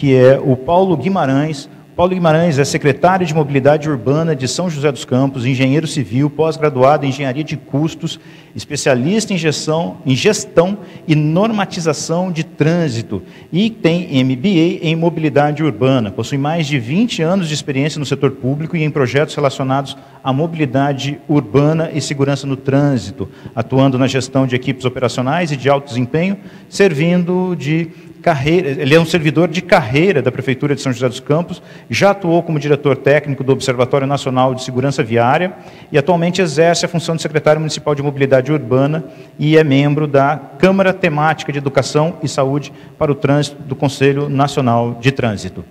que é o Paulo Guimarães. Paulo Guimarães é secretário de Mobilidade Urbana de São José dos Campos, engenheiro civil, pós-graduado em Engenharia de Custos, especialista em gestão e normatização de trânsito e tem MBA em Mobilidade Urbana. Possui mais de 20 anos de experiência no setor público e em projetos relacionados à mobilidade urbana e segurança no trânsito, atuando na gestão de equipes operacionais e de alto desempenho, servindo de carreira. Ele é um servidor de carreira da Prefeitura de São José dos Campos, já atuou como diretor técnico do Observatório Nacional de Segurança Viária e atualmente exerce a função de secretário municipal de Mobilidade Urbana e é membro da Câmara Temática de Educação e Saúde para o Trânsito do Conselho Nacional de Trânsito.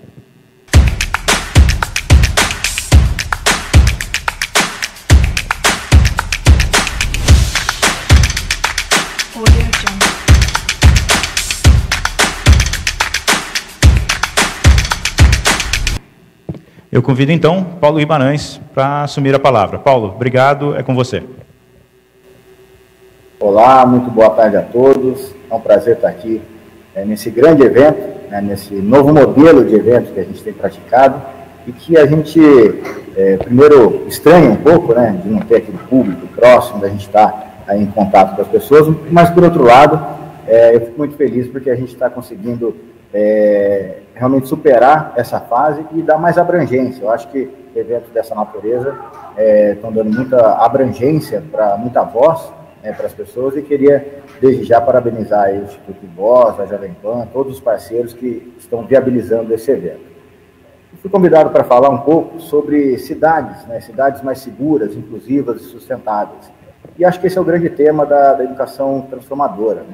Eu convido, então, Paulo Guimarães para assumir a palavra. Paulo, obrigado, é com você. Olá, muito boa tarde a todos. É um prazer estar aqui nesse grande evento, nesse novo modelo de evento que a gente tem praticado e que a gente, primeiro, estranha um pouco, de não ter aquele público próximo, da gente estar aí em contato com as pessoas, mas, por outro lado, eu fico muito feliz porque a gente está conseguindo realmente superar essa fase e dar mais abrangência. Eu acho que eventos dessa natureza estão dando muita abrangência, muita voz para as pessoas, e queria, desde já, parabenizar aí o Instituto Voz, a Jovem Pan, todos os parceiros que estão viabilizando esse evento. Eu fui convidado para falar um pouco sobre cidades, cidades mais seguras, inclusivas e sustentáveis. E acho que esse é o grande tema da educação transformadora.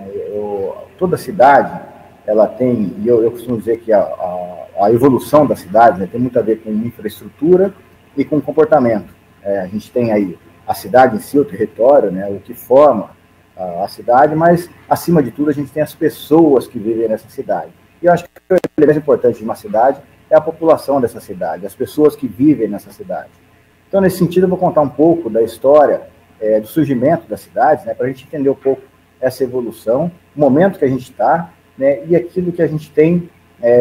Toda cidade, ela tem, e eu costumo dizer que a evolução da cidade tem muito a ver com infraestrutura e com comportamento. A gente tem aí a cidade em si, o território, o que forma a cidade, mas, acima de tudo, a gente tem as pessoas que vivem nessa cidade. E eu acho que o elemento importante de uma cidade é a população dessa cidade, as pessoas que vivem nessa cidade. Então, nesse sentido, eu vou contar um pouco da história do surgimento das cidades, para a gente entender um pouco essa evolução, o momento que a gente está, e aquilo que a gente tem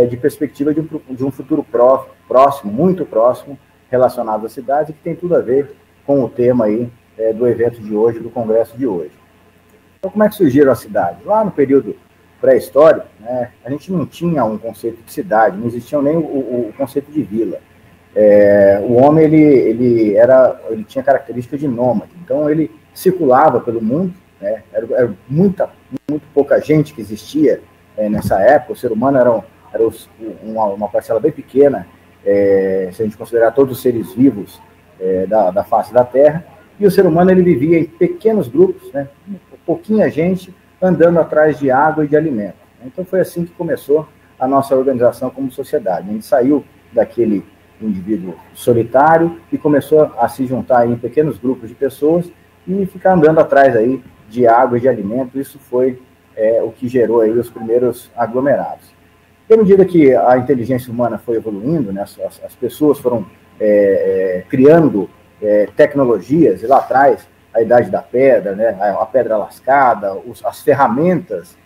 de perspectiva de um futuro próximo, muito próximo, relacionado às cidades, e que tem tudo a ver com o tema aí do evento de hoje, do congresso de hoje. Então, como é que surgiram as cidades? Lá no período pré-histórico, a gente não tinha um conceito de cidade, não existia nem o conceito de vila. O homem, ele tinha características de nômade, então ele circulava pelo mundo, era muito pouca gente que existia nessa época. O ser humano era uma parcela bem pequena, se a gente considerar todos os seres vivos da face da Terra, e o ser humano ele vivia em pequenos grupos, pouquinha gente andando atrás de água e de alimento. Então foi assim que começou a nossa organização como sociedade. A gente saiu daquele indivíduo solitário e começou a se juntar em pequenos grupos de pessoas e ficar andando atrás aí de água e de alimento. Isso foi o que gerou aí os primeiros aglomerados. E à medida que a inteligência humana foi evoluindo, as pessoas foram criando tecnologias, e lá atrás, a Idade da Pedra, a pedra lascada, as ferramentas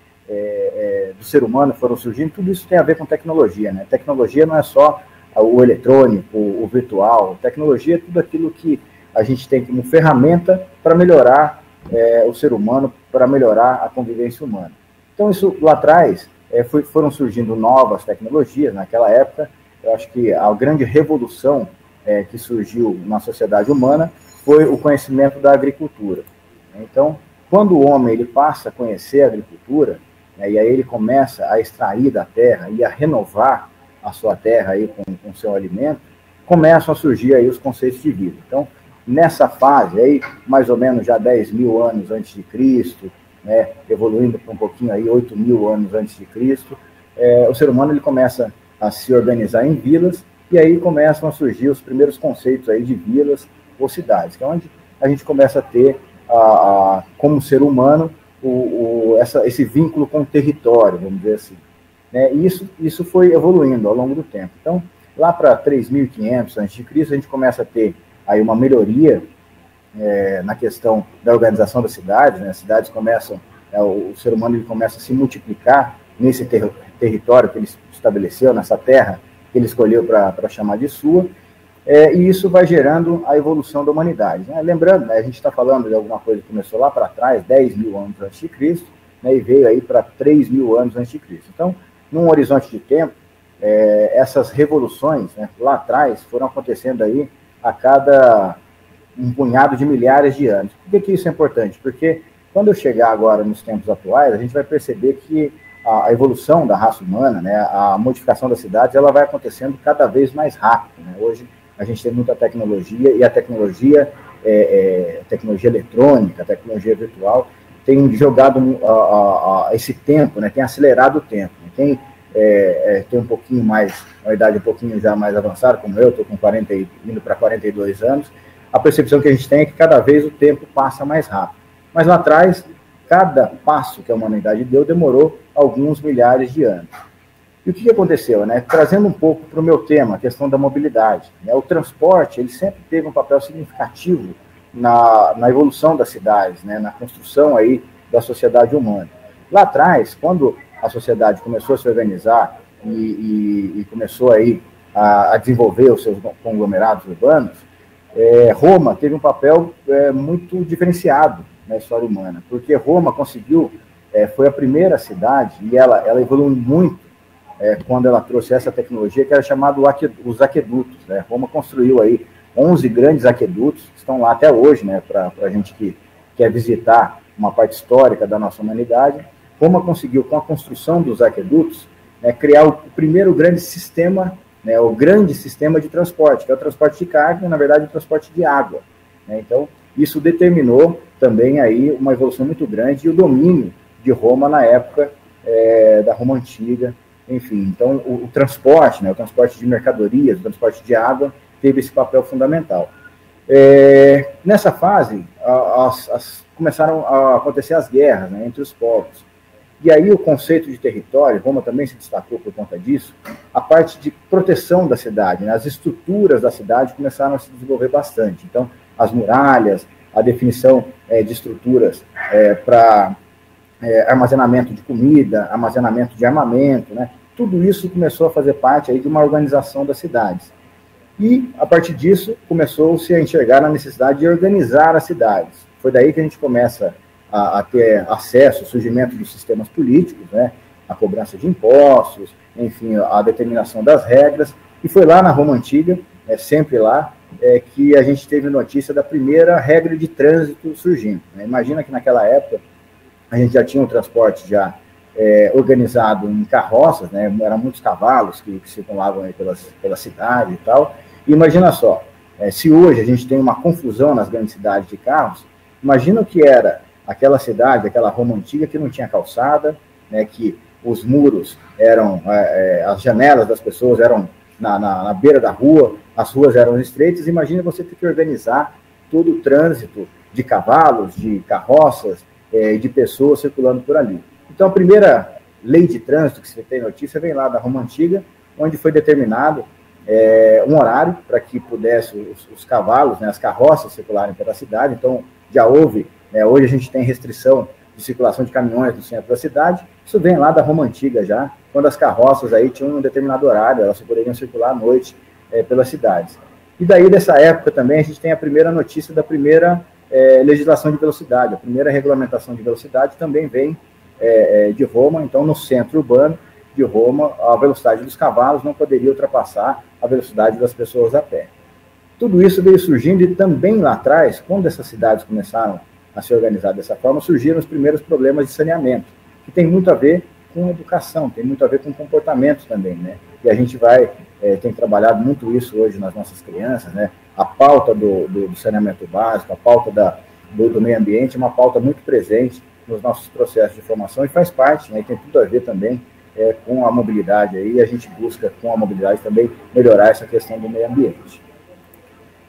do ser humano foram surgindo, tudo isso tem a ver com tecnologia. Tecnologia não é só o eletrônico, o virtual, tecnologia é tudo aquilo que a gente tem como ferramenta para melhorar o ser humano, para melhorar a convivência humana. Então, isso lá atrás, foram surgindo novas tecnologias. Naquela época, eu acho que a grande revolução que surgiu na sociedade humana foi o conhecimento da agricultura. Então, quando o homem ele passa a conhecer a agricultura, e aí ele começa a extrair da terra e a renovar a sua terra aí com seu alimento, começam a surgir aí os conceitos de vida. Então, nessa fase aí, mais ou menos já 10 mil anos antes de Cristo, evoluindo para um pouquinho aí, 8 mil anos antes de Cristo, o ser humano ele começa a se organizar em vilas, e aí começam a surgir os primeiros conceitos aí de vilas ou cidades, que é onde a gente começa a ter, como ser humano, esse vínculo com o território, vamos dizer assim. E isso foi evoluindo ao longo do tempo. Então, lá para 3.500 a.C., a gente começa a ter aí uma melhoria na questão da organização das cidades. As cidades começam, o ser humano ele começa a se multiplicar nesse território que ele estabeleceu, nessa terra que ele escolheu para chamar de sua, e isso vai gerando a evolução da humanidade. Né? Lembrando, né, a gente está falando de alguma coisa que começou lá para trás, 10 mil anos antes de Cristo, né, e veio aí para 3 mil anos antes de Cristo. Então, num horizonte de tempo, essas revoluções, né, lá atrás foram acontecendo aí a cada um punhado de milhares de anos. Por que isso é importante? Porque quando eu chegar agora nos tempos atuais, a gente vai perceber que a evolução da raça humana, né, a modificação das cidades, ela vai acontecendo cada vez mais rápido. Né? Hoje a gente tem muita tecnologia, e a tecnologia eletrônica, a tecnologia virtual, tem jogado esse tempo, né, tem acelerado o tempo. Quem tem um pouquinho mais, uma idade um pouquinho já mais avançada, como eu, estou com 40, indo para 42 anos, a percepção que a gente tem é que cada vez o tempo passa mais rápido. Mas lá atrás, cada passo que a humanidade deu demorou alguns milhares de anos. E o que aconteceu? Né? Trazendo um pouco para o meu tema, a questão da mobilidade. Né? O transporte, ele sempre teve um papel significativo na evolução das cidades, né? Na construção aí da sociedade humana. Lá atrás, quando a sociedade começou a se organizar e começou aí a desenvolver os seus conglomerados urbanos, Roma teve um papel muito diferenciado na história humana, porque Roma conseguiu, foi a primeira cidade, e ela evoluiu muito quando ela trouxe essa tecnologia, que era chamado os aquedutos. Né? Roma construiu aí 11 grandes aquedutos, que estão lá até hoje, né, para a gente que quer visitar uma parte histórica da nossa humanidade. Roma conseguiu, com a construção dos aquedutos, criar o primeiro grande sistema, né, o grande sistema de transporte, que é o transporte de carga, na verdade, o transporte de água. Né? Então, isso determinou também aí uma evolução muito grande e o domínio de Roma na época da Roma Antiga, enfim. Então, o transporte, né, o transporte de mercadorias, o transporte de água, teve esse papel fundamental. Nessa fase, começaram a acontecer as guerras, né, entre os povos. E aí o conceito de território, Roma também se destacou por conta disso, a parte de proteção da cidade, né, as estruturas da cidade começaram a se desenvolver bastante. Então, as muralhas, a definição de estruturas para armazenamento de comida, armazenamento de armamento, né, tudo isso começou a fazer parte aí de uma organização das cidades. E, a partir disso, começou-se a enxergar a necessidade de organizar as cidades. Foi daí que a gente começa a ter acesso, o surgimento dos sistemas políticos, né, a cobrança de impostos, enfim, a determinação das regras. E foi lá na Roma Antiga, sempre lá, que a gente teve notícia da primeira regra de trânsito surgindo. Né? Imagina que naquela época a gente já tinha um transporte já organizado em carroças, né? Eram muitos cavalos que circulavam aí pela cidade e tal. E imagina só, se hoje a gente tem uma confusão nas grandes cidades de carros, imagina o que era aquela cidade, aquela Roma Antiga que não tinha calçada, né, que os muros eram, as janelas das pessoas eram na beira da rua, as ruas eram estreitas. Imagina você ter que organizar todo o trânsito de cavalos, de carroças, de pessoas circulando por ali. Então, a primeira lei de trânsito que se tem notícia vem lá da Roma Antiga, onde foi determinado um horário para que pudesse os cavalos, né, as carroças circularem pela cidade. Então, já houve, hoje a gente tem restrição de circulação de caminhões no centro da cidade. Isso vem lá da Roma Antiga já, quando as carroças aí tinham um determinado horário, elas poderiam circular à noite pelas cidades. E daí, dessa época também, a gente tem a primeira notícia da primeira legislação de velocidade. A primeira regulamentação de velocidade também vem de Roma. Então, no centro urbano de Roma, a velocidade dos cavalos não poderia ultrapassar a velocidade das pessoas a pé. Tudo isso veio surgindo, e também lá atrás, quando essas cidades começaram a se organizar dessa forma, surgiram os primeiros problemas de saneamento, que tem muito a ver com educação, tem muito a ver com comportamento também, né? E a gente tem trabalhado muito isso hoje nas nossas crianças, né? A pauta do saneamento básico, a pauta do meio ambiente é uma pauta muito presente nos nossos processos de formação e faz parte, né? E tem tudo a ver também com a mobilidade aí. A gente busca, com a mobilidade, também melhorar essa questão do meio ambiente.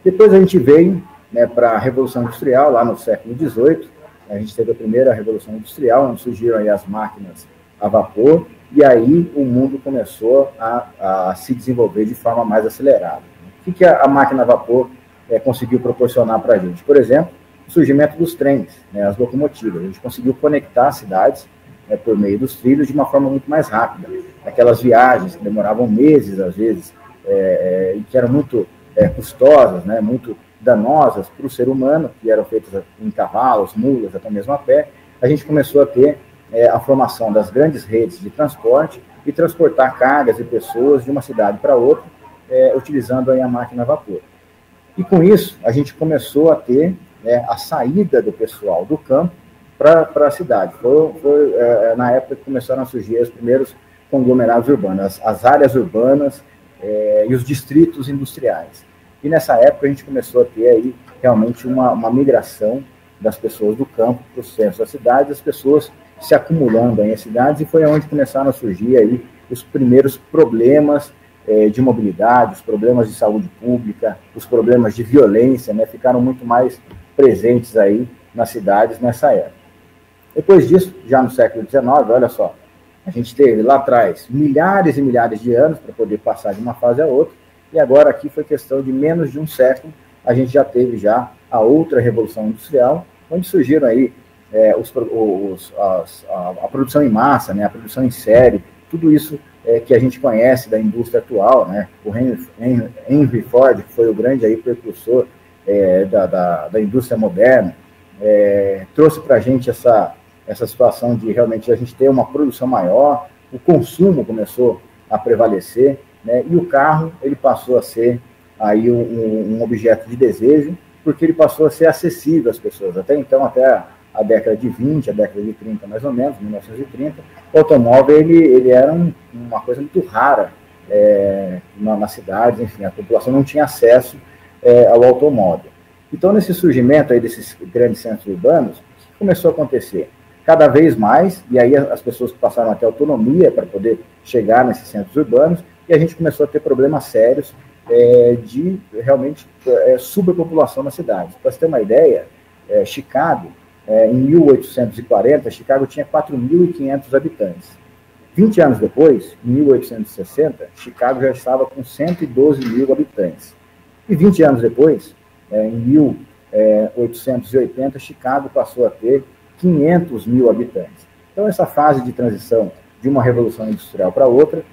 Depois a gente veio, né, para a Revolução Industrial, lá no século XVIII. A gente teve a primeira Revolução Industrial, onde surgiram aí as máquinas a vapor, e aí o mundo começou a se desenvolver de forma mais acelerada. O que a máquina a vapor conseguiu proporcionar para a gente? Por exemplo, o surgimento dos trens, né, as locomotivas. A gente conseguiu conectar as cidades por meio dos trilhos de uma forma muito mais rápida. Aquelas viagens que demoravam meses, às vezes, e que eram muito custosas, né, muito danosas para o ser humano, que eram feitas em cavalos, mulas, até mesmo a pé, a gente começou a ter a formação das grandes redes de transporte e transportar cargas e pessoas de uma cidade para outra, utilizando aí a máquina a vapor. E com isso, a gente começou a ter a saída do pessoal do campo para a cidade. Foi na época que começaram a surgir os primeiros conglomerados urbanos, as áreas urbanas e os distritos industriais. E nessa época a gente começou a ter aí realmente uma migração das pessoas do campo para o centro da cidade, as pessoas se acumulando aí em cidades, e foi onde começaram a surgir aí os primeiros problemas de mobilidade, os problemas de saúde pública, os problemas de violência, né, ficaram muito mais presentes aí nas cidades nessa época. Depois disso, já no século XIX, olha só, a gente teve lá atrás milhares e milhares de anos para poder passar de uma fase a outra, e agora aqui foi questão de menos de um século, a gente já teve já a outra Revolução Industrial, onde surgiram aí a produção em massa, né, a produção em série, tudo isso que a gente conhece da indústria atual, né, o Henry Ford, que foi o grande aí precursor da indústria moderna, trouxe para a gente essa situação de realmente a gente ter uma produção maior, o consumo começou a prevalecer, né, e o carro ele passou a ser aí um objeto de desejo, porque ele passou a ser acessível às pessoas. Até então, até a década de 20, a década de 30 mais ou menos, 1930, o automóvel ele era uma coisa muito rara nas cidades, enfim, a população não tinha acesso ao automóvel. Então, nesse surgimento aí desses grandes centros urbanos, o que começou a acontecer? Cada vez mais, e aí as pessoas passaram a ter autonomia para poder chegar nesses centros urbanos, e a gente começou a ter problemas sérios de realmente superpopulação na cidade. Para você ter uma ideia, Chicago, em 1840, Chicago tinha 4.500 habitantes. 20 anos depois, em 1860, Chicago já estava com 112 mil habitantes. E 20 anos depois, em 1880, Chicago passou a ter 500 mil habitantes. Então, essa fase de transição de uma revolução industrial para outra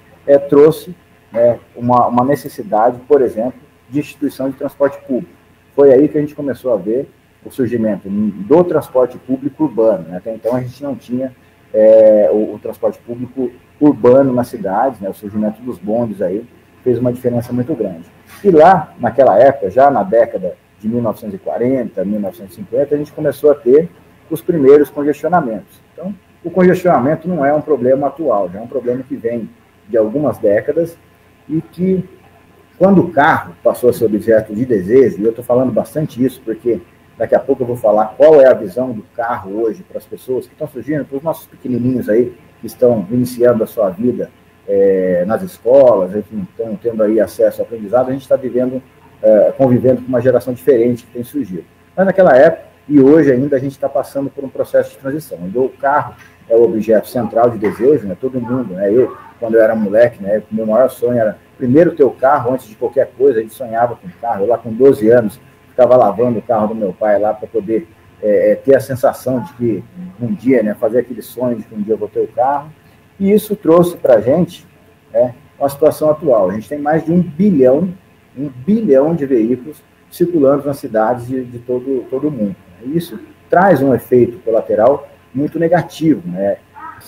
trouxe uma necessidade, por exemplo, de instituição de transporte público. Foi aí que a gente começou a ver o surgimento do transporte público urbano, né? Até então a gente não tinha o transporte público urbano nas cidades, né? O surgimento dos bondes aí fez uma diferença muito grande. E lá, naquela época, já na década de 1940, 1950, a gente começou a ter os primeiros congestionamentos. Então, o congestionamento não é um problema atual, já é um problema que vem de algumas décadas e que, quando o carro passou a ser objeto de desejo, e eu estou falando bastante isso porque daqui a pouco eu vou falar qual é a visão do carro hoje para as pessoas que estão surgindo, para os nossos pequenininhos aí, que estão iniciando a sua vida nas escolas, enfim, estão tendo aí acesso ao aprendizado, a gente está convivendo com uma geração diferente que tem surgido. Mas naquela época, e hoje ainda, a gente está passando por um processo de transição. Então, o carro é o objeto central de desejo, né? Todo mundo, né? Eu, quando eu era moleque, né? O meu maior sonho era primeiro ter o carro antes de qualquer coisa, a gente sonhava com o carro. Eu lá com 12 anos, ficava lavando o carro do meu pai lá para poder ter a sensação de que um dia, né, fazer aquele sonho de que um dia eu vou ter o carro. E isso trouxe para a gente uma situação atual. A gente tem mais de 1 bilhão de veículos circulando nas cidades de todo o mundo. E isso traz um efeito colateral muito negativo, né?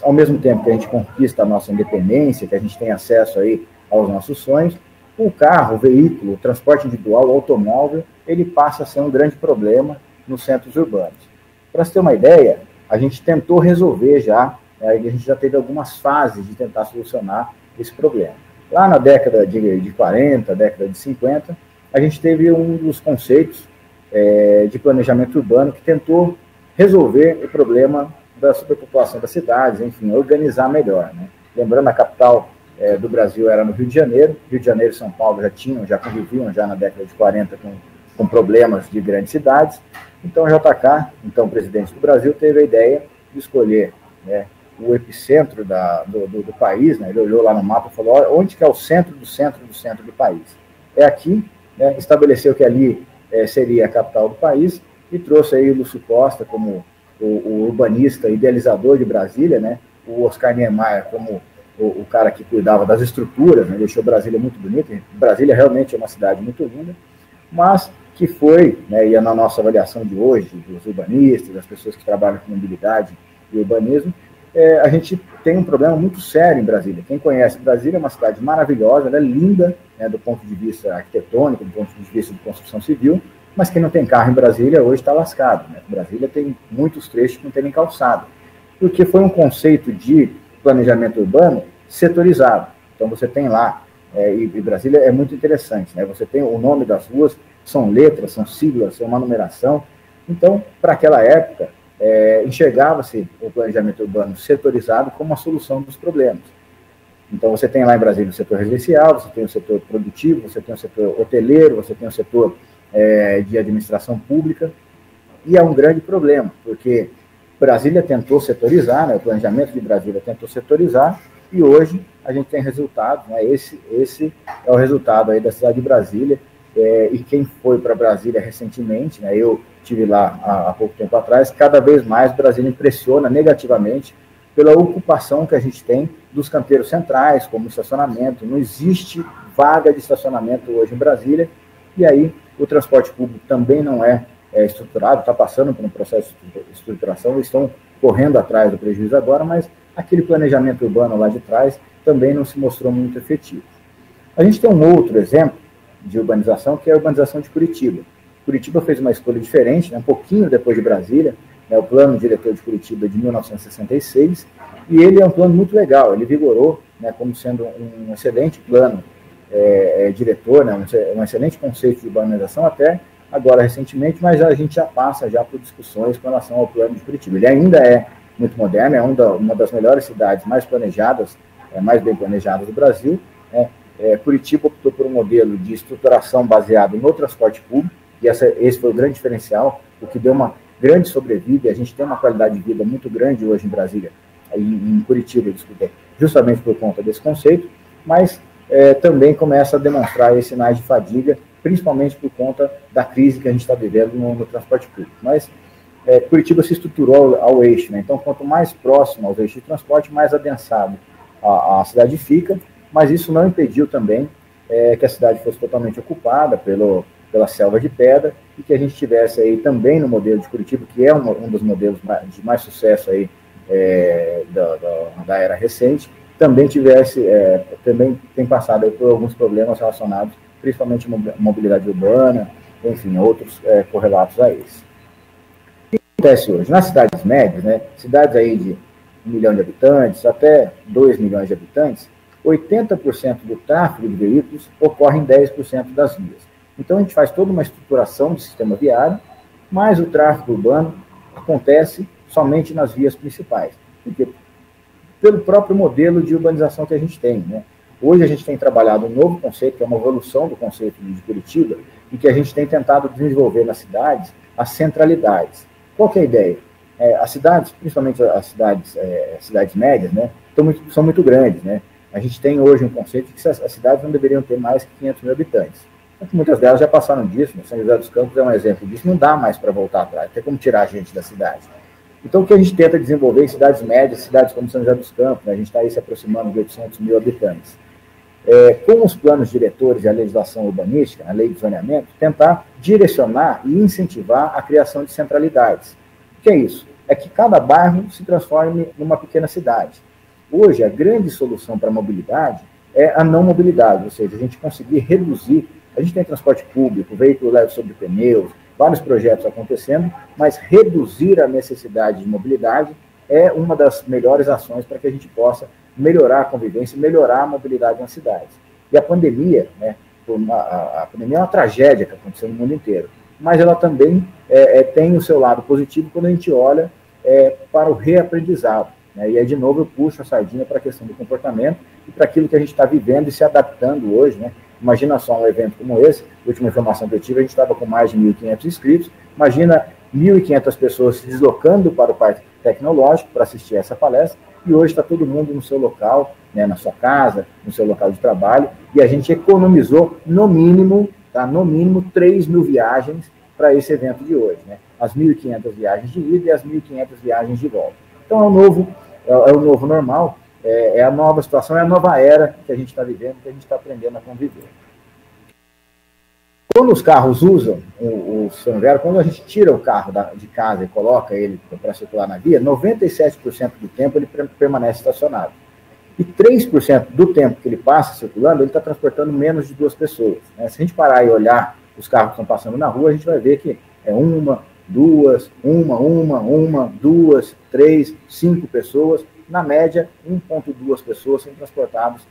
Ao mesmo tempo que a gente conquista a nossa independência, que a gente tem acesso aí aos nossos sonhos, o carro, o veículo, o transporte individual, o automóvel, ele passa a ser um grande problema nos centros urbanos. Para você ter uma ideia, a gente tentou resolver já, a gente já teve algumas fases de tentar solucionar esse problema. Lá na década de 40, década de 50, a gente teve um dos conceitos de planejamento urbano que tentou resolver o problema da superpopulação das cidades, enfim, organizar melhor, né? Lembrando, a capital do Brasil era no Rio de Janeiro. Rio de Janeiro e São Paulo já conviviam já na década de 40 com problemas de grandes cidades. Então, JK, então presidente do Brasil, teve a ideia de escolher, né, o epicentro do país, né? Ele olhou lá no mapa e falou, onde que é o centro do centro do centro do país? É aqui, né? Estabeleceu que ali seria a capital do país e trouxe aí o Lúcio Costa como o urbanista idealizador de Brasília, né? o Oscar Niemeyer como o cara que cuidava das estruturas, né, deixou Brasília muito bonita. Brasília realmente é uma cidade muito linda, mas que foi, né, e na nossa avaliação de hoje, dos urbanistas, das pessoas que trabalham com mobilidade e urbanismo, a gente tem um problema muito sério em Brasília. Quem conhece Brasília é uma cidade maravilhosa, ela é linda, né, do ponto de vista arquitetônico, do ponto de vista de construção civil, mas quem não tem carro em Brasília hoje está lascado, né? Brasília tem muitos trechos que não tem nem calçada, porque foi um conceito de planejamento urbano setorizado. Então você tem lá, e Brasília é muito interessante, né? Você tem o nome das ruas, são letras, são siglas, são uma numeração. Então, para aquela época, enxergava-se o planejamento urbano setorizado como a solução dos problemas. Então, você tem lá em Brasília o setor residencial, você tem o setor produtivo, você tem o setor hoteleiro, você tem o setor de administração pública, e é um grande problema, porque Brasília tentou setorizar, né, o planejamento de Brasília tentou setorizar, e hoje a gente tem resultados, né, esse é o resultado aí da cidade de Brasília, e quem foi para Brasília recentemente, né, eu estive lá há pouco tempo atrás, cada vez mais Brasília impressiona negativamente pela ocupação que a gente tem dos canteiros centrais, como estacionamento. Não existe vaga de estacionamento hoje em Brasília, e aí o transporte público também não é estruturado, está passando por um processo de estruturação, eles estão correndo atrás do prejuízo agora, mas aquele planejamento urbano lá de trás também não se mostrou muito efetivo. A gente tem um outro exemplo de urbanização, que é a urbanização de Curitiba. Curitiba fez uma escolha diferente, né, um pouquinho depois de Brasília, né, o plano diretor de Curitiba é de 1966, e ele é um plano muito legal, ele vigorou, né, como sendo um excelente plano diretor, né, um excelente conceito de urbanização até agora recentemente, mas a gente já passa por discussões com relação ao plano de Curitiba. Ele ainda é muito moderno, é uma das melhores cidades mais planejadas, mais bem planejadas do Brasil, né. Curitiba optou por um modelo de estruturação baseado no transporte público, e esse foi o grande diferencial, o que deu uma grande sobrevida, e a gente tem uma qualidade de vida muito grande hoje em Brasília, em Curitiba, desculpa, justamente por conta desse conceito, mas também começa a demonstrar esses sinais de fadiga, principalmente por conta da crise que a gente está vivendo no transporte público. Mas Curitiba se estruturou ao eixo, né? Então quanto mais próximo aos eixos de transporte, mais adensado a cidade fica, mas isso não impediu também que a cidade fosse totalmente ocupada pela selva de pedra, e que a gente tivesse aí também no modelo de Curitiba, que é um dos modelos de mais sucesso aí da era recente, também também tem passado aí por alguns problemas relacionados, principalmente à mobilidade urbana, enfim, outros correlatos a esse. O que acontece hoje? Nas cidades médias, né, cidades aí de 1 milhão de habitantes, até 2 milhões de habitantes, 80% do tráfego de veículos ocorre em 10% das vias. Então, a gente faz toda uma estruturação do sistema viário, mas o tráfego urbano acontece somente nas vias principais. Por quê? Pelo próprio modelo de urbanização que a gente tem, né? Hoje a gente tem trabalhado um novo conceito, que é uma evolução do conceito de Curitiba, e que a gente tem tentado desenvolver nas cidades as centralidades. Qual que é a ideia? As cidades, principalmente as cidades médias, né, são muito grandes, né? A gente tem hoje um conceito de que as cidades não deveriam ter mais que 500 mil habitantes. Muitas delas já passaram disso, né? São José dos Campos é um exemplo disso, não dá mais para voltar atrás, tem como tirar a gente da cidade. Então, o que a gente tenta desenvolver em cidades médias, cidades como São José dos Campos, né? A gente está aí se aproximando de 800 mil habitantes. Com os planos diretores e a legislação urbanística, a lei de zoneamento, tentar direcionar e incentivar a criação de centralidades. O que é isso? É que cada bairro se transforme numa pequena cidade. Hoje, a grande solução para a mobilidade é a não mobilidade, ou seja, a gente conseguir reduzir. A gente tem transporte público, veículo leve sobre pneus, vários projetos acontecendo, mas reduzir a necessidade de mobilidade é uma das melhores ações para que a gente possa melhorar a convivência, melhorar a mobilidade nas cidades. E a pandemia, né, a pandemia é uma tragédia que aconteceu no mundo inteiro, mas ela também tem o seu lado positivo quando a gente olha para o reaprendizado. Né, e aí, de novo, eu puxo a sardinha para a questão do comportamento e para aquilo que a gente está vivendo e se adaptando hoje, né? Imagina só um evento como esse, a última informação que eu tive, a gente estava com mais de 1.500 inscritos, imagina 1.500 pessoas se deslocando para o Parque Tecnológico para assistir essa palestra, e hoje está todo mundo no seu local, né, na sua casa, no seu local de trabalho, e a gente economizou, no mínimo, 3 mil viagens para esse evento de hoje, né? As 1.500 viagens de ida e as 1.500 viagens de volta. Então, é um novo é o novo normal, é a nova situação, é a nova era que a gente está vivendo, que a gente está aprendendo a conviver. Quando os carros usam o sistema viário, quando a gente tira o carro de casa e coloca ele para circular na via, 97% do tempo ele permanece estacionado. E 3% do tempo que ele passa circulando, ele está transportando menos de 2 pessoas. Né? Se a gente parar e olhar os carros que estão passando na rua, a gente vai ver que é 1, 2, 3, 5 pessoas. Na média, 1,2 pessoas são transportadas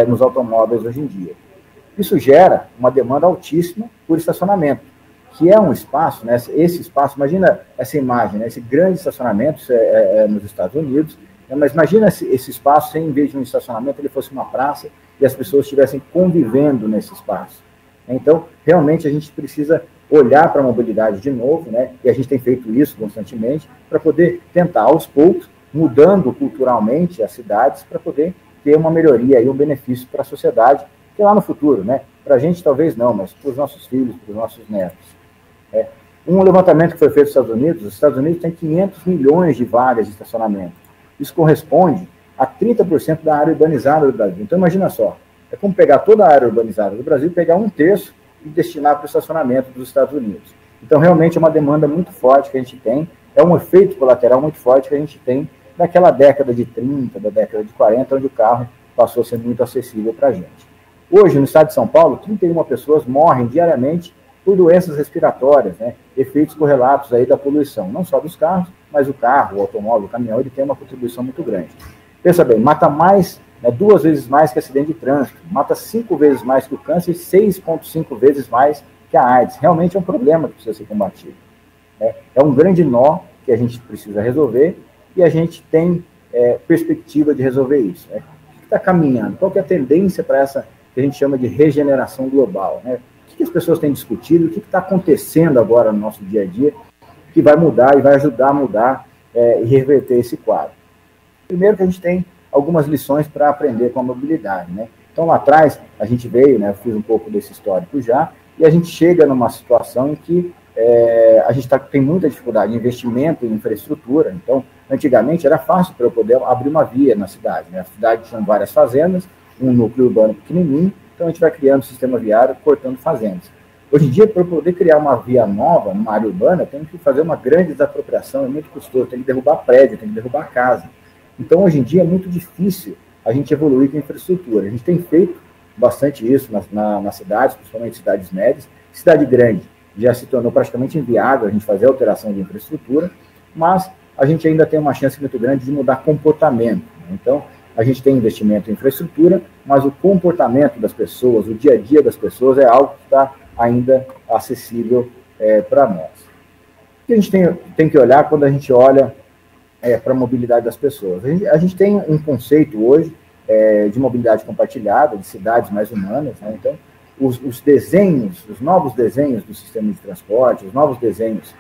nos automóveis hoje em dia. Isso gera uma demanda altíssima por estacionamento, que é um espaço, né, esse espaço, imagina essa imagem, né, esse grande estacionamento nos Estados Unidos, né, mas imagina esse espaço sem, em vez de um estacionamento, ele fosse uma praça e as pessoas estivessem convivendo nesse espaço. Então, realmente, a gente precisa olhar para a mobilidade de novo, né, e a gente tem feito isso constantemente, para poder tentar, aos poucos, mudando culturalmente as cidades, para poder ter uma melhoria e um benefício para a sociedade, que lá no futuro, né? Para a gente talvez não, mas para os nossos filhos, para os nossos netos. Um levantamento que foi feito nos Estados Unidos, os Estados Unidos têm 500 milhões de vagas de estacionamento. Isso corresponde a 30% da área urbanizada do Brasil. Então, imagina só, é como pegar toda a área urbanizada do Brasil, pegar 1/3 e destinar para o estacionamento dos Estados Unidos. Então, realmente é uma demanda muito forte que a gente tem, é um efeito colateral muito forte que a gente tem daquela década de 30, da década de 40, onde o carro passou a ser muito acessível para a gente. Hoje, no estado de São Paulo, 31 pessoas morrem diariamente por doenças respiratórias, né? Efeitos correlatos aí da poluição, não só dos carros, mas o carro, o automóvel, o caminhão, ele tem uma contribuição muito grande. Pensa bem, mata mais, 2 vezes mais que acidente de trânsito, mata 5 vezes mais que o câncer e 6,5 vezes mais que a AIDS. Realmente é um problema que precisa ser combatido. É um grande nó que a gente precisa resolver e a gente tem perspectiva de resolver isso. O que está caminhando? Qual que é a tendência para essa que a gente chama de regeneração global, né? O que as pessoas têm discutido, o que está acontecendo agora no nosso dia a dia, que vai mudar e vai ajudar a mudar e reverter esse quadro. Primeiro que a gente tem algumas lições para aprender com a mobilidade, né? Então lá atrás a gente veio, né, eu fiz um pouco desse histórico já, e a gente chega numa situação em que a gente tem muita dificuldade de investimento em infraestrutura. Então, antigamente era fácil para eu poder abrir uma via na cidade, né? A cidade tinha várias fazendas, um núcleo urbano pequenininho, então a gente vai criando um sistema viário, cortando fazendas. Hoje em dia, para poder criar uma via nova, numa área urbana, tem que fazer uma grande desapropriação, é muito custoso, tem que derrubar prédio, tem que derrubar casa. Então, hoje em dia, é muito difícil a gente evoluir com a infraestrutura. A gente tem feito bastante isso nas cidades, principalmente cidades médias. Cidade grande já se tornou praticamente inviável a gente fazer alteração de infraestrutura, mas a gente ainda tem uma chance muito grande de mudar comportamento. Então, a gente tem investimento em infraestrutura, mas o comportamento das pessoas, o dia a dia das pessoas é algo que está ainda acessível para nós. O que a gente tem que olhar quando a gente olha para a mobilidade das pessoas? A gente tem um conceito hoje de mobilidade compartilhada, de cidades mais humanas, né? Então, os desenhos, os novos desenhos do sistema de transporte, os novos desenhos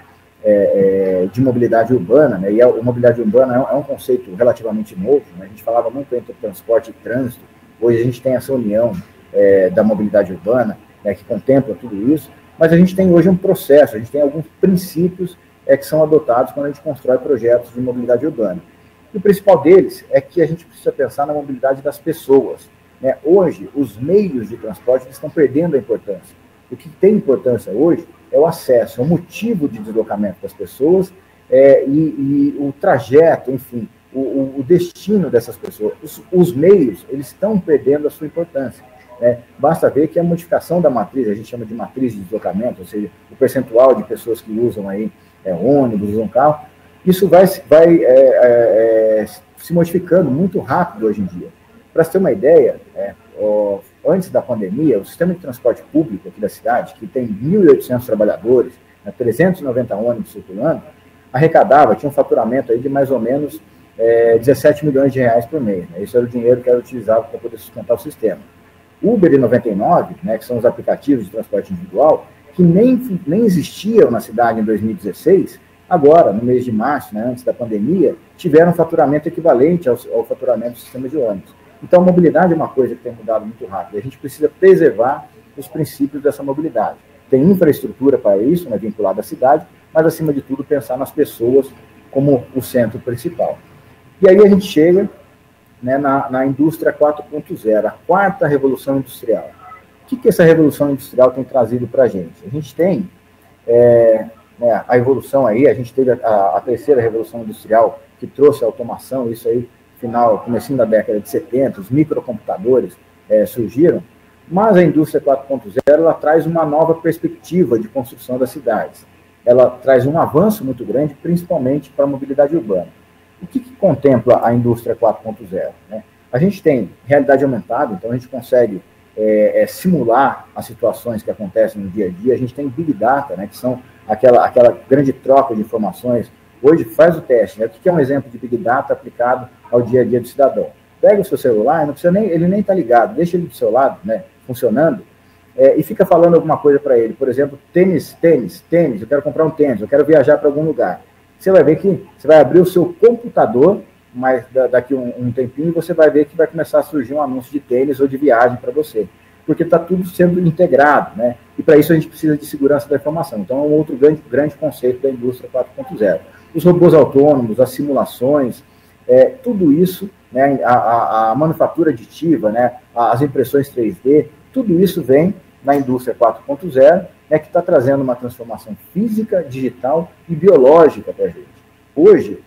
de mobilidade urbana, né? E a mobilidade urbana é um conceito relativamente novo, né? A gente falava muito entre transporte e trânsito, hoje a gente tem essa união da mobilidade urbana, né, que contempla tudo isso, mas a gente tem hoje um processo, a gente tem alguns princípios que são adotados quando a gente constrói projetos de mobilidade urbana. E o principal deles é que a gente precisa pensar na mobilidade das pessoas, né? Hoje, os meios de transporte estão perdendo a importância. O que tem importância hoje é o acesso, é o motivo de deslocamento das pessoas e o trajeto, enfim, o destino dessas pessoas. Os meios, eles estão perdendo a sua importância. Basta ver que a modificação da matriz, a gente chama de matriz de deslocamento, ou seja, o percentual de pessoas que usam aí ônibus, usam carro, isso vai se modificando muito rápido hoje em dia. Para você ter uma ideia, antes da pandemia, o sistema de transporte público aqui da cidade, que tem 1.800 trabalhadores, 390 ônibus circulando, tinha um faturamento aí de mais ou menos 17 milhões de reais por mês. Né? Esse era o dinheiro que era utilizado para poder sustentar o sistema. Uber e 99, né, que são os aplicativos de transporte individual, que nem existiam na cidade em 2016, agora, no mês de março, né, antes da pandemia, tiveram um faturamento equivalente ao faturamento do sistema de ônibus. Então, a mobilidade é uma coisa que tem mudado muito rápido. A gente precisa preservar os princípios dessa mobilidade. Tem infraestrutura para isso, né, vinculada à cidade, mas, acima de tudo, pensar nas pessoas como o centro principal. E aí a gente chega, né, na indústria 4.0, a quarta revolução industrial. O que essa revolução industrial tem trazido para a gente? A gente tem né, a evolução aí, a gente teve a terceira revolução industrial, que trouxe a automação, isso aí, comecinho da década de 70, os microcomputadores surgiram, mas a indústria 4.0, ela traz uma nova perspectiva de construção das cidades. Ela traz um avanço muito grande, principalmente para a mobilidade urbana. O que contempla a indústria 4.0? Né? A gente tem realidade aumentada, então a gente consegue simular as situações que acontecem no dia a dia. A gente tem Big Data, né, que são aquela grande troca de informações. Hoje faz o teste, né? O que é um exemplo de Big Data aplicado ao dia a dia do cidadão? Pega o seu celular, não precisa ele nem está ligado, deixa ele do seu lado, né, funcionando, e fica falando alguma coisa para ele. Por exemplo, tênis, eu quero comprar um tênis, eu quero viajar para algum lugar. Você vai ver que você vai abrir o seu computador, mas daqui um tempinho você vai ver que vai começar a surgir um anúncio de tênis ou de viagem para você, porque está tudo sendo integrado, né? E para isso a gente precisa de segurança da informação. Então é um outro grande conceito da indústria 4.0. Os robôs autônomos, as simulações, tudo isso, né, a manufatura aditiva, né, as impressões 3D, tudo isso vem na indústria 4.0, né, que está trazendo uma transformação física, digital e biológica para a gente. Hoje,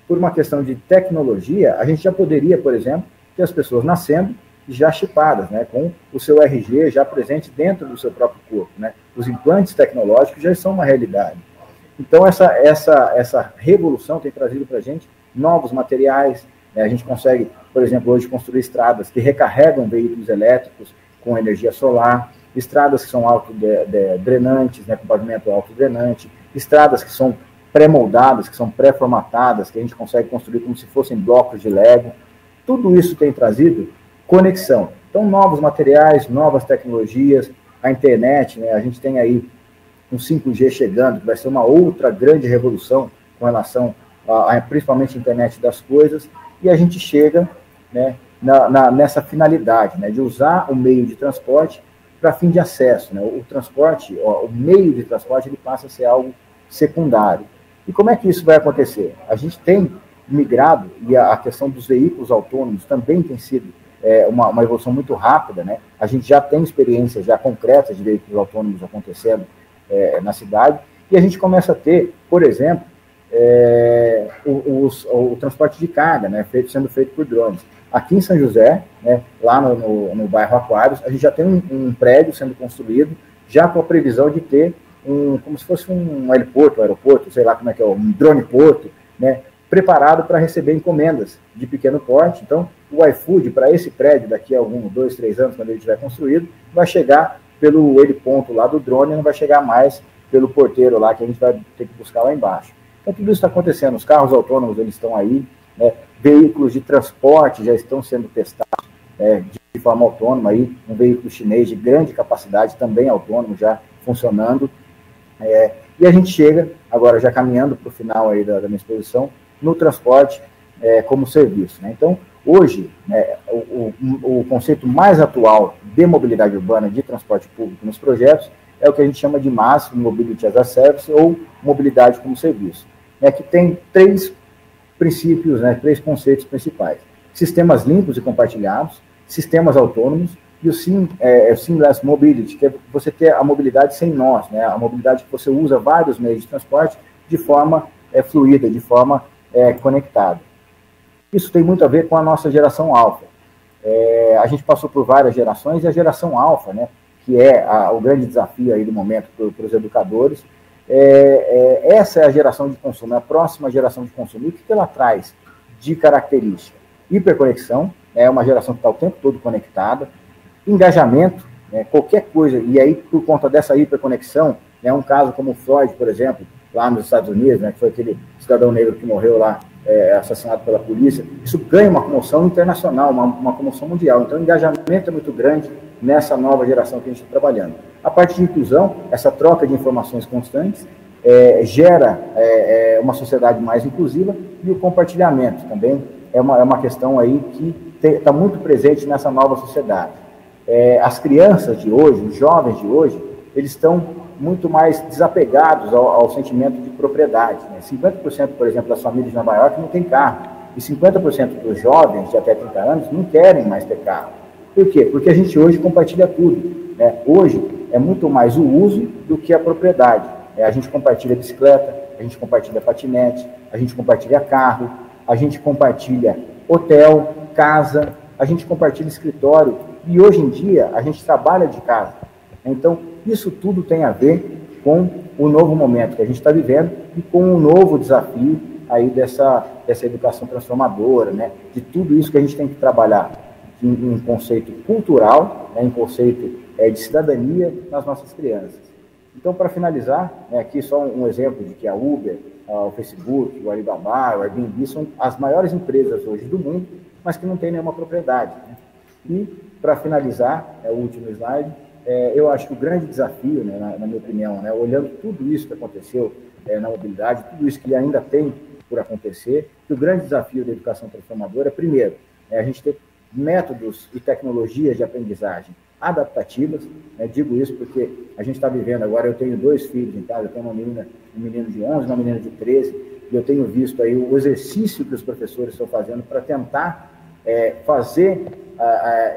por uma questão de tecnologia, a gente já poderia, por exemplo, ter as pessoas nascendo já chipadas, né, com o seu RG já presente dentro do seu próprio corpo, né? Os implantes tecnológicos já são uma realidade. Então, essa revolução tem trazido para a gente novos materiais, né? A gente consegue, por exemplo, hoje construir estradas que recarregam veículos elétricos com energia solar, estradas que são autodrenantes, né, com pavimento autodrenante, estradas que são pré-moldadas, que são pré-formatadas, que a gente consegue construir como se fossem blocos de Lego. Tudo isso tem trazido conexão. Então, novos materiais, novas tecnologias, a internet, né, a gente tem aí um 5G chegando, que vai ser uma outra grande revolução com relação principalmente a internet das coisas, e a gente chega, né, nessa finalidade, né, de usar o meio de transporte para fim de acesso. Né? O transporte, o meio de transporte, ele passa a ser algo secundário. E como é que isso vai acontecer? A gente tem migrado, e a questão dos veículos autônomos também tem sido uma evolução muito rápida, né? A gente já tem experiências já concretas de veículos autônomos acontecendo na cidade, e a gente começa a ter, por exemplo, o transporte de carga, né, sendo feito por drones. Aqui em São José, né, lá no bairro Aquários, a gente já tem um prédio sendo construído, já com a previsão de ter como se fosse um aeroporto, sei lá como é que é, um drone-porto, né, preparado para receber encomendas de pequeno porte. Então, o iFood, para esse prédio, daqui a 2, 3 anos, quando ele estiver construído, vai chegar pelo heliponto lá do drone, não vai chegar mais pelo porteiro lá, que a gente vai ter que buscar lá embaixo. Então, tudo isso está acontecendo. Os carros autônomos, eles estão aí, né? Veículos de transporte já estão sendo testados de forma autônoma, aí, um veículo chinês de grande capacidade, também autônomo, já funcionando. E a gente chega, agora já caminhando para o final aí da minha exposição, no transporte como serviço. Né? Então, hoje, né, o conceito mais atual de mobilidade urbana, de transporte público nos projetos, é o que a gente chama de MaaS, Mobility as a Service, ou mobilidade como serviço, né, que tem 3 princípios, né, 3 conceitos principais. Sistemas limpos e compartilhados, sistemas autônomos, e o Seamless Mobility, que é você ter a mobilidade sem nós, né, a mobilidade que você usa vários meios de transporte de forma fluida, de forma conectada. Isso tem muito a ver com a nossa geração alfa. A gente passou por várias gerações, e a geração alfa, né, que é o grande desafio aí do momento para os educadores, essa é a geração de consumo, é a próxima geração de consumo. E o que ela traz de característica? Hiperconexão, é uma geração que está o tempo todo conectada, engajamento, né, qualquer coisa, e aí por conta dessa hiperconexão, né, um caso como o Floyd, por exemplo, lá nos Estados Unidos, né, que foi aquele cidadão negro que morreu lá, assassinado pela polícia, isso ganha uma comoção internacional, uma comoção mundial. Então o engajamento é muito grande nessa nova geração que a gente está trabalhando. A parte de inclusão, essa troca de informações constantes, gera uma sociedade mais inclusiva, e o compartilhamento também é uma questão aí que está muito presente nessa nova sociedade. As crianças de hoje, os jovens de hoje, eles estão muito mais desapegados ao sentimento de propriedade, né? 50%, por exemplo, das famílias de Nova York não tem carro, e 50% dos jovens de até 30 anos não querem mais ter carro. Por quê? Porque a gente hoje compartilha tudo, né? Hoje é muito mais o uso do que a propriedade. A gente compartilha bicicleta, a gente compartilha patinete, a gente compartilha carro, a gente compartilha hotel, casa, a gente compartilha escritório, e hoje em dia a gente trabalha de casa. Então, isso tudo tem a ver com o novo momento que a gente está vivendo e com o novo desafio aí dessa educação transformadora, né? De tudo isso que a gente tem que trabalhar em conceito cultural, né? Em conceito de cidadania nas nossas crianças. Então, para finalizar, aqui só um exemplo de que a Uber, o Facebook, o Alibaba, o Airbnb são as maiores empresas hoje do mundo, mas que não tem nenhuma propriedade, né? E, para finalizar, o último slide, eu acho que o grande desafio, né, na minha opinião, né, olhando tudo isso que aconteceu na mobilidade, tudo isso que ainda tem por acontecer, que o grande desafio da educação transformadora é, primeiro, a gente ter métodos e tecnologias de aprendizagem adaptativas, né? Digo isso porque a gente está vivendo agora, eu tenho 2 filhos em casa, eu tenho um menino de 11, uma menina de 13, e eu tenho visto aí o exercício que os professores estão fazendo para tentar fazer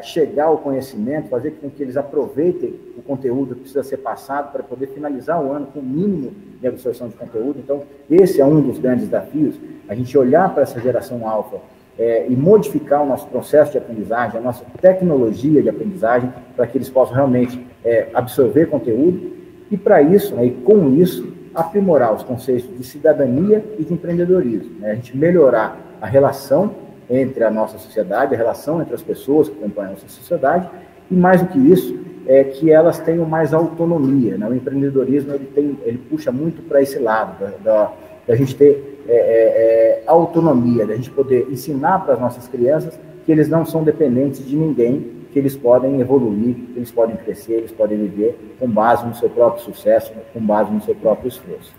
chegar ao conhecimento, fazer com que eles aproveitem o conteúdo que precisa ser passado para poder finalizar o ano com o mínimo de absorção de conteúdo. Então, esse é um dos grandes desafios, a gente olhar para essa geração alfa e modificar o nosso processo de aprendizagem, a nossa tecnologia de aprendizagem, para que eles possam realmente absorver conteúdo, e para isso, né, e com isso, aprimorar os conceitos de cidadania e de empreendedorismo, né? A gente melhorar a relação entre a nossa sociedade, a relação entre as pessoas que compõem a nossa sociedade, e mais do que isso, que elas tenham mais autonomia, né? O empreendedorismo ele puxa muito para esse lado, da gente ter autonomia, da gente poder ensinar para as nossas crianças que eles não são dependentes de ninguém, que eles podem evoluir, que eles podem crescer, eles podem viver com base no seu próprio sucesso, com base no seu próprio esforço.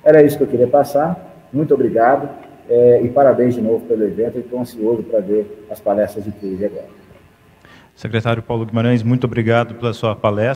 Era isso que eu queria passar. Muito obrigado e parabéns de novo pelo evento. Estou ansioso para ver as palestras de crise agora. Secretário Paulo Guimarães, muito obrigado pela sua palestra.